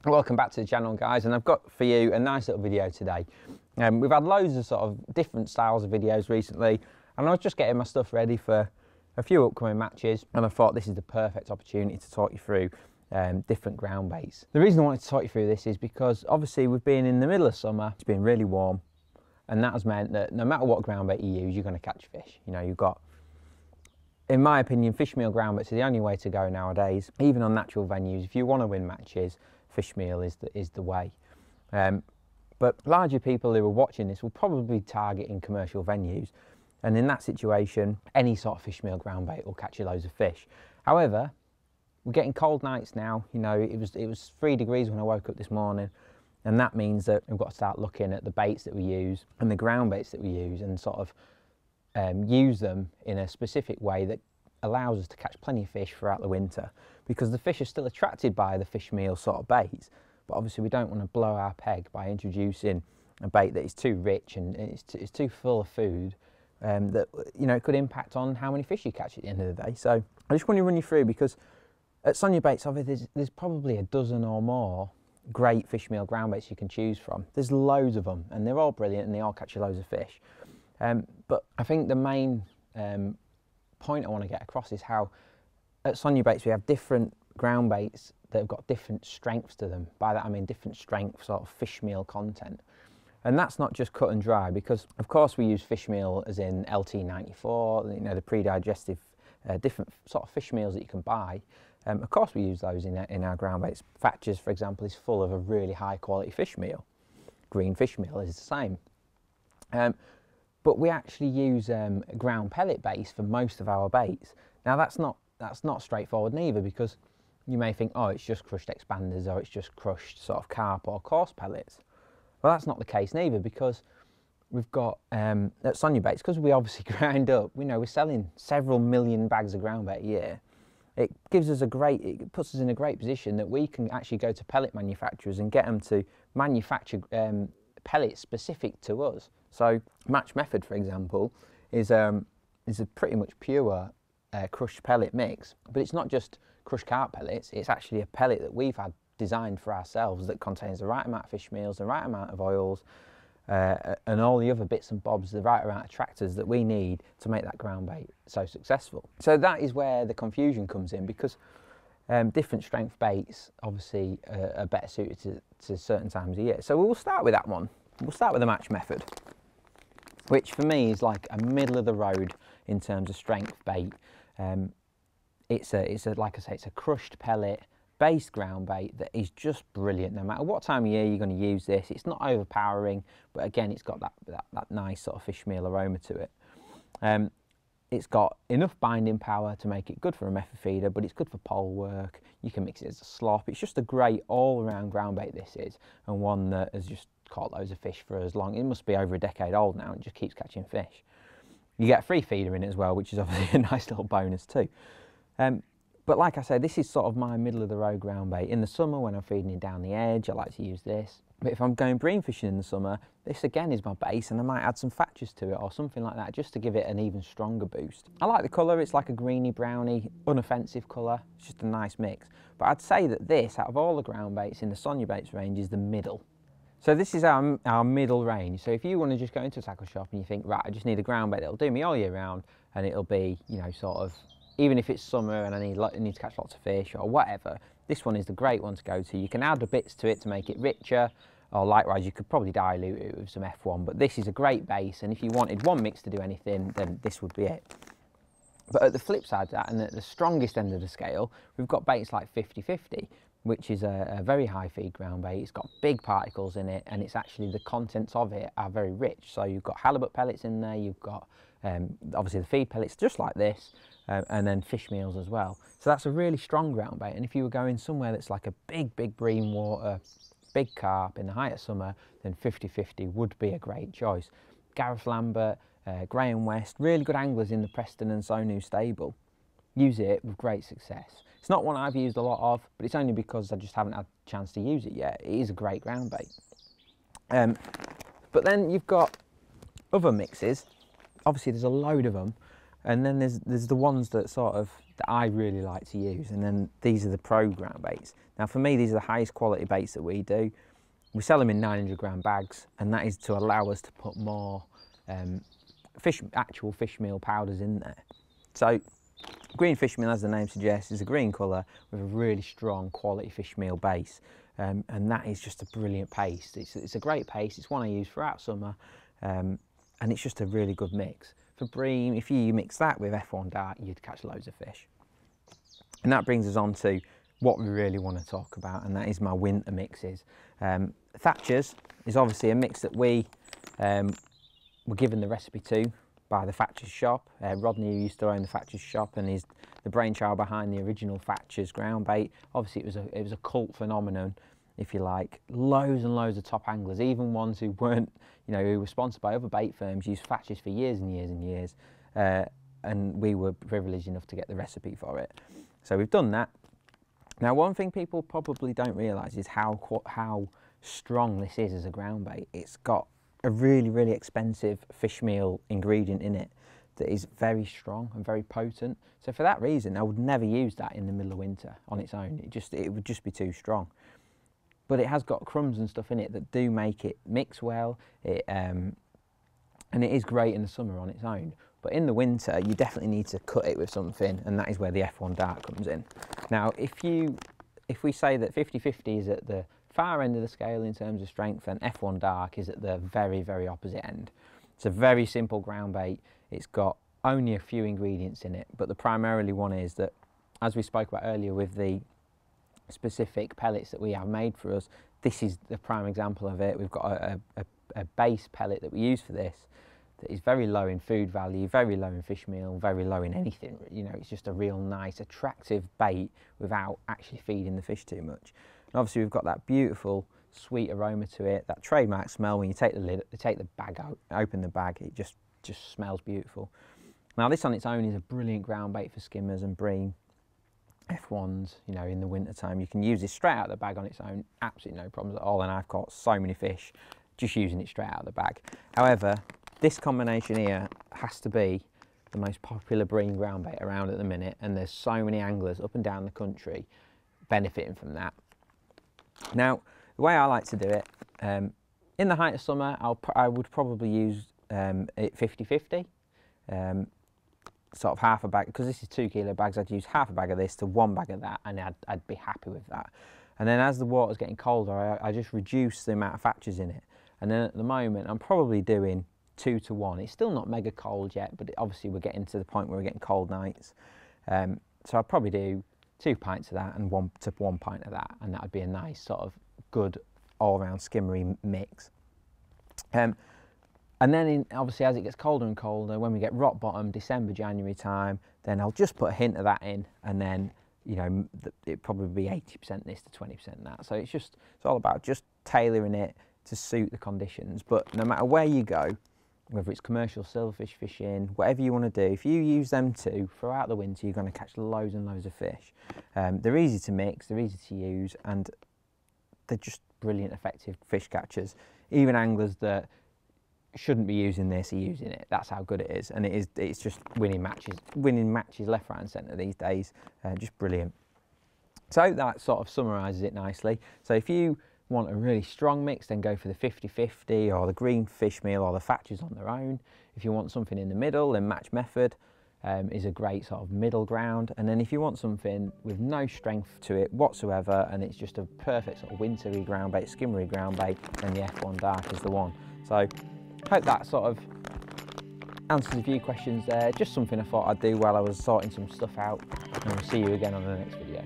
Welcome back to the channel, guys, and I've got for you a nice little video today. We've had loads of sort of different styles of videos recently, and I was just getting my stuff ready for a few upcoming matches, and I thought this is the perfect opportunity to talk you through different ground baits. The reason I wanted to talk you through this is because obviously we've been in the middle of summer, it's been really warm, and that has meant that no matter what ground bait you use, you're going to catch fish. You know, you've got, in my opinion, Fishmeal Groundbaits are the only way to go nowadays, even on natural venues. If you want to win matches, Fishmeal is the way. But larger people who are watching this will probably target in commercial venues, and in that situation, any sort of Fishmeal Groundbait will catch you loads of fish. However, we're getting cold nights now. You know, it was 3 degrees when I woke up this morning, and that means that we've got to start looking at the baits that we use and the ground baits that we use, and sort of use them in a specific way that allows us to catch plenty of fish throughout the winter, because the fish are still attracted by the Fishmeal sort of baits, but obviously we don't want to blow our peg by introducing a bait that is too rich and it's too full of food, that, you know, it could impact on how many fish you catch at the end of the day. So I just want to run you through, because at Sonubaits, obviously there's probably a dozen or more great Fishmeal Groundbaits you can choose from. There's loads of them, and they're all brilliant, and they all catch you loads of fish. But I think the main point I want to get across is how at Sonubaits we have different ground baits that have got different strengths to them. By that I mean different strength sort of fishmeal content, and that's not just cut and dry, because of course we use fishmeal as in LT94, you know, the pre-digestive different sort of fish meals that you can buy. Of course we use those in our ground baits. Thatcher's, for example, is full of a really high quality fish meal. Green fish meal is the same. But we actually use ground pellet base for most of our baits. Now that's not straightforward neither, because you may think, oh, it's just crushed expanders, or it's just crushed sort of carp or coarse pellets. Well, that's not the case neither, because we've got at Sonubaits, because we obviously grind up, we know we're selling several million bags of ground bait a year. It gives us it puts us in a great position that we can actually go to pellet manufacturers and get them to manufacture pellets specific to us. So Match Method, for example, is a pretty much pure crushed pellet mix, but it's not just crushed carp pellets, it's actually a pellet that we've had designed for ourselves that contains the right amount of fish meals, the right amount of oils, and all the other bits and bobs, the right amount of attractors that we need to make that ground bait so successful. So that is where the confusion comes in, because different strength baits obviously are better suited to certain times of year. So we'll start with that one. We'll start with the Match Method, which for me is like a middle of the road in terms of strength bait. It's like I say, it's a crushed pellet based ground bait that is just brilliant. No matter what time of year you're going to use this, it's not overpowering, but again, it's got that nice sort of fishmeal aroma to it. It's got enough binding power to make it good for a method feeder, but it's good for pole work. You can mix it as a slop. It's just a great all-around ground bait, this is, and one that has just caught loads of fish for as long. It must be over a decade old now, and it just keeps catching fish. You get a free feeder in it as well, which is obviously a nice little bonus too. But like I said, this is sort of my middle of the road ground bait. In the summer when I'm feeding it down the edge, I like to use this. But if I'm going bream fishing in the summer, this again is my base, and I might add some Thatchers to it or something like that, just to give it an even stronger boost. I like the colour, it's like a greeny browny, unoffensive colour. It's just a nice mix. But I'd say that this, out of all the ground baits in the Sonubaits range, is the middle. So this is our middle range. So if you want to just go into a tackle shop and you think, right, I just need a ground bait that'll do me all year round, and it'll be, you know, sort of, even if it's summer and I need to catch lots of fish or whatever, this one is the great one to go to. You can add the bits to it to make it richer, or likewise you could probably dilute it with some F1, but this is a great base, and if you wanted one mix to do anything, then this would be it. But at the flip side of that, and at the strongest end of the scale, we've got baits like 50/50, which is a very high feed ground bait. It's got big particles in it, and it's actually, the contents of it are very rich. So you've got halibut pellets in there, you've got obviously the feed pellets just like this, and then fish meals as well. So that's a really strong ground bait, and if you were going somewhere that's like a big bream water, big carp in the height of summer, then 50/50 would be a great choice. Gareth Lambert, Graham West, really good anglers in the Preston and Sonu stable, use it with great success. It's not one I've used a lot of, but it's only because I just haven't had a chance to use it yet. It is a great ground bait. But then you've got other mixes. Obviously there's a load of them, and then there's the ones that sort of that I really like to use, and then these are the pro ground baits. Now for me, these are the highest quality baits that we do. We sell them in 900 gram bags, and that is to allow us to put more actual fish meal powders in there. So green fish meal, as the name suggests, is a green colour with a really strong quality fish meal base, and that is just a brilliant paste. It's a great paste. It's one I use throughout summer, and it's just a really good mix. For bream, if you mix that with F1 Dart, you'd catch loads of fish. And that brings us on to what we really want to talk about, and that is my winter mixes. Thatcher's is obviously a mix that we were given the recipe to by the Thatcher's shop. Rodney, who used to own the Thatcher's shop, and is the brainchild behind the original Thatcher's Groundbait. Obviously it was a cult phenomenon, if you like. Loads and loads of top anglers, even ones who weren't, you know, who were sponsored by other bait firms, used Thatcher's for years and years and years, and we were privileged enough to get the recipe for it. So we've done that. Now, one thing people probably don't realise is how strong this is as a ground bait. It's got a really, really expensive fish meal ingredient in it that is very strong and very potent. So for that reason, I would never use that in the middle of winter on its own. It would just be too strong. But it has got crumbs and stuff in it that do make it mix well, and it is great in the summer on its own. But in the winter, you definitely need to cut it with something, and that is where the F1 Dart comes in. Now, if we say that 50-50 is at the far end of the scale in terms of strength, and F1 Dark is at the very, very opposite end. It's a very simple ground bait. It's got only a few ingredients in it, but the primarily one is that, as we spoke about earlier with the specific pellets that we have made for us, this is the prime example of it. We've got a base pellet that we use for this that is very low in food value, very low in fish meal, very low in anything. You know, it's just a real nice, attractive bait without actually feeding the fish too much. And obviously we've got that beautiful, sweet aroma to it, that trademark smell when you take the lid, take the bag out, open the bag, it just smells beautiful. Now this on its own is a brilliant ground bait for skimmers and bream, F1s, you know, in the winter time. You can use this straight out of the bag on its own, absolutely no problems at all, and I've caught so many fish just using it straight out of the bag. However, this combination here has to be the most popular bream ground bait around at the minute, and there's so many anglers up and down the country benefiting from that. Now, the way I like to do it, in the height of summer, I would probably use it 50-50, sort of half a bag, because this is 2 kilo bags, I'd use half a bag of this to 1 bag of that, and I'd be happy with that. And then as the water's getting colder, I just reduce the amount of Thatchers in it. And then at the moment, I'm probably doing 2 to 1. It's still not mega cold yet, but obviously we're getting to the point where we're getting cold nights. So I'd probably do 2 pints of that and 1 pint of that, and that would be a nice sort of good all-round skimmery mix. And then obviously as it gets colder and colder, when we get rock bottom, December, January time, then I'll just put a hint of that in, and then, you know, it'd probably be 80% this to 20% that. So it's all about just tailoring it to suit the conditions. But no matter where you go, whether it's commercial silverfish fishing, whatever you want to do, if you use them too throughout the winter, you're going to catch loads and loads of fish. They're easy to mix, they're easy to use, and they're just brilliant, effective fish catchers. Even anglers that shouldn't be using this are using it. That's how good it is, and it's just winning matches left, right and centre these days. Just brilliant. So that sort of summarises it nicely. So if you want a really strong mix, then go for the 50-50 or the green fish meal or the Thatchers on their own. If you want something in the middle, then Match Method is a great sort of middle ground. And then if you want something with no strength to it whatsoever, and it's just a perfect sort of wintry ground bait, skimmery ground bait, then the F1 Dark is the one. So hope that sort of answers a few questions there. Just something I thought I'd do while I was sorting some stuff out, and we'll see you again on the next video.